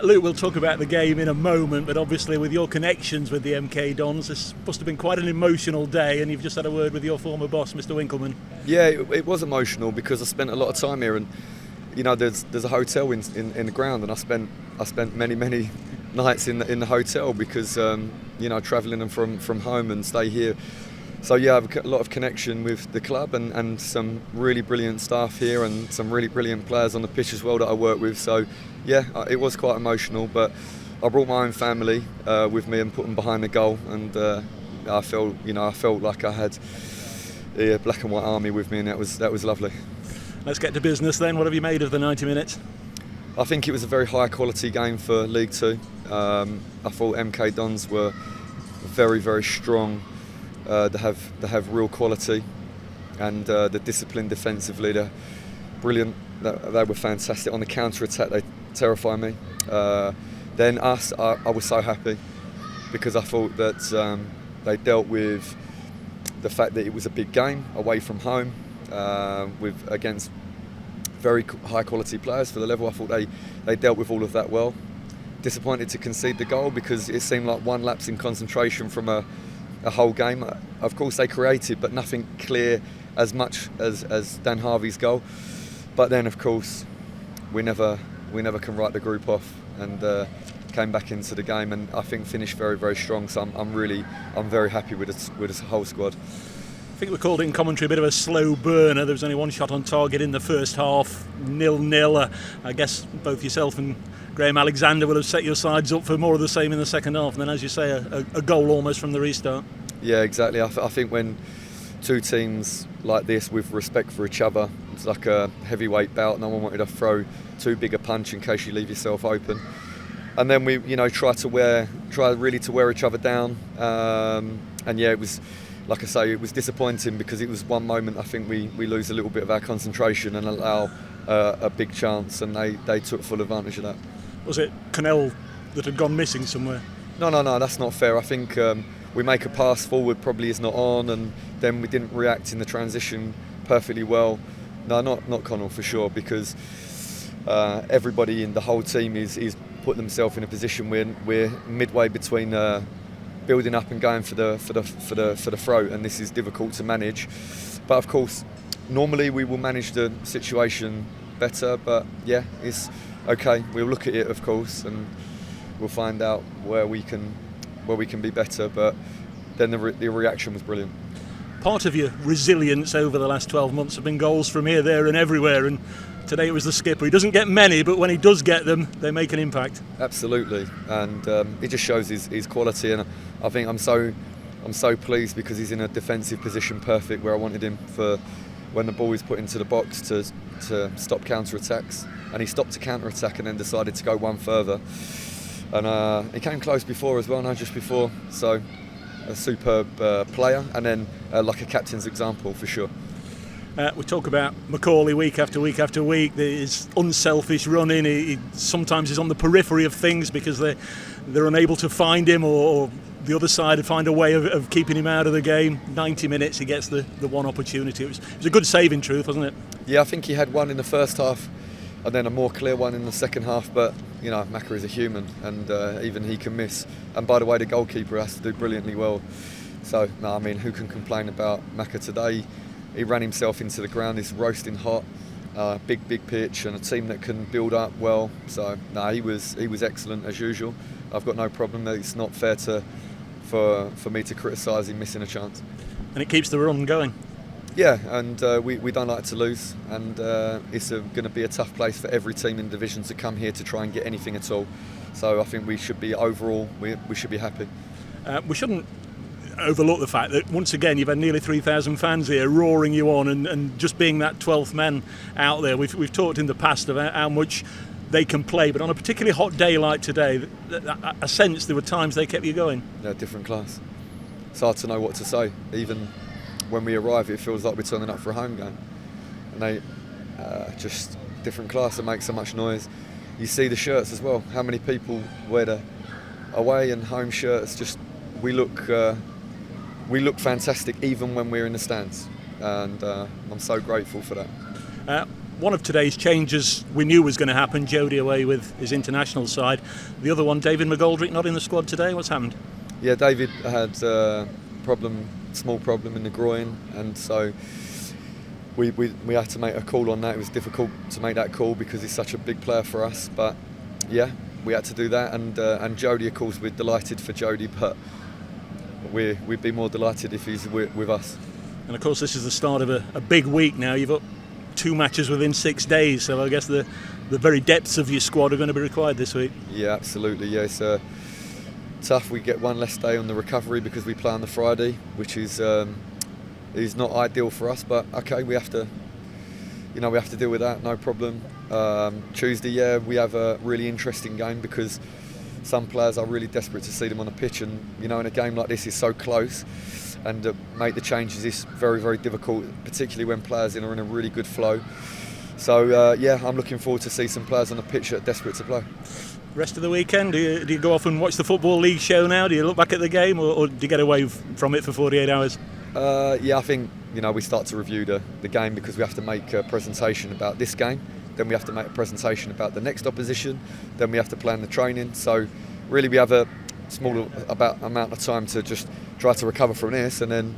Luke, we'll talk about the game in a moment, but obviously with your connections with the MK Dons, this must have been quite an emotional day, and you've just had a word with your former boss, Mr. Winkleman. Yeah, it was emotional because I spent a lot of time here, and there's a hotel in the ground, and I spent many nights in the hotel because travelling from home and stay here. So yeah, I have a lot of connection with the club and some really brilliant staff here and some really brilliant players on the pitch as well that I work with. So yeah, it was quite emotional, but I brought my own family with me and put them behind the goal, and I felt like I had the black and white army with me, and that was lovely. Let's get to business then. What have you made of the 90 minutes? I think it was a very high quality game for League Two. I thought MK Dons were very strong. They have real quality, and the discipline defensively, they're brilliant. They were fantastic on the counter attack. They terrify me. Then us, I was so happy because I thought that they dealt with the fact that it was a big game away from home against very high quality players for the level. I thought they dealt with all of that well. Disappointed to concede the goal because it seemed like one lapse in concentration from a whole game. Of course they created, but nothing clear as much as Dan Harvey's goal. But then of course we never can write the group off, and came back into the game, and I think finished very strong. So I'm very happy with this whole squad. I think we called it in commentary a bit of a slow burner. There was only one shot on target in the first half, 0-0. I guess both yourself and Graham Alexander will have set your sides up for more of the same in the second half, and then, as you say, a goal almost from the restart. Yeah, exactly. I think when two teams like this, with respect for each other, it's like a heavyweight bout. No one wanted to throw too big a punch in case you leave yourself open. And then we, try really to wear each other down. And yeah, it was, like I say, it was disappointing because it was one moment I think we lose a little bit of our concentration and allow a big chance, and they took full advantage of that. Was it Connell that had gone missing somewhere? No, that's not fair. I think we make a pass forward, probably is not on, and then we didn't react in the transition perfectly well. No, not Connell for sure, because everybody in the whole team is put themselves in a position where we're midway between building up and going for the throat, and this is difficult to manage. But of course, normally we will manage the situation better. But yeah, it's okay. We'll look at it, of course, and we'll find out where we can be better. But then the reaction was brilliant. Part of your resilience over the last 12 months have been goals from here, there and everywhere, and today it was the skipper. He doesn't get many, but when he does get them, they make an impact. Absolutely, and it just shows his quality, and I think I'm so pleased because he's in a defensive position perfect where I wanted him for when the ball is put into the box to stop counter-attacks, and he stopped a counter-attack and then decided to go one further, and he came close before as well, just before, so a superb player, and then like a captain's example for sure. We talk about Macaulay week after week after week. His unselfish running. He sometimes is on the periphery of things because they're unable to find him, or the other side to find a way of keeping him out of the game. 90 minutes, he gets the one opportunity. It was a good save in truth, wasn't it? Yeah, I think he had one in the first half and then a more clear one in the second half, but Macca is a human, and even he can miss. And by the way, the goalkeeper has to do brilliantly well. So, no, I mean, who can complain about Macca today? He ran himself into the ground. He's roasting hot, big pitch, and a team that can build up well. So, no, he was excellent as usual. I've got no problem. It's not fair for me to criticise him missing a chance. And it keeps the run going. Yeah, and we don't like to lose, and it's going to be a tough place for every team in division to come here to try and get anything at all. So I think we should be overall we should be happy. We shouldn't overlook the fact that once again you've had nearly 3,000 fans here roaring you on, and just being that 12th man out there. We've talked in the past about how much they can play, but on a particularly hot day like today, I sense there were times they kept you going. Yeah, different class. It's hard to know what to say. Even when we arrive, it feels like we're turning up for a home game, and they just different class. That makes so much noise. You see the shirts as well. How many people wear the away and home shirts? Just we look fantastic even when we're in the stands, and I'm so grateful for that. one of today's changes we knew was going to happen. Jody away with his international side. The other one, David McGoldrick, not in the squad today. What's happened? Yeah, David had a small problem in the groin, and so we had to make a call on that. It was difficult to make that call because he's such a big player for us, but yeah, we had to do that. And Jody, of course, we're delighted for Jody, but we'd be more delighted if he's with us. And of course, this is the start of a big week now. You've got 2 matches within 6 days, so I guess the very depths of your squad are going to be required this week. Yeah, absolutely. Yeah, it's tough. We get one less day on the recovery because we play on the Friday, which is not ideal for us. But okay, we have to deal with that. No problem. Tuesday, yeah, we have a really interesting game because some players are really desperate to see them on the pitch, and in a game like this is so close, and make the changes is very, very difficult, particularly when players are in a really good flow. So yeah, I'm looking forward to see some players on the pitch that are desperate to play. Rest of the weekend, do you go off and watch the Football League show now? Do you look back at the game, or do you get away from it for 48 hours? Yeah, I think we start to review the game because we have to make a presentation about this game, then we have to make a presentation about the next opposition, then we have to plan the training. So really we have a small amount of time to just try to recover from this, and then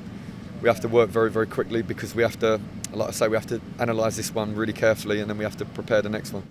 we have to work very, very quickly because we have to, like I say, we have to analyse this one really carefully, and then we have to prepare the next one.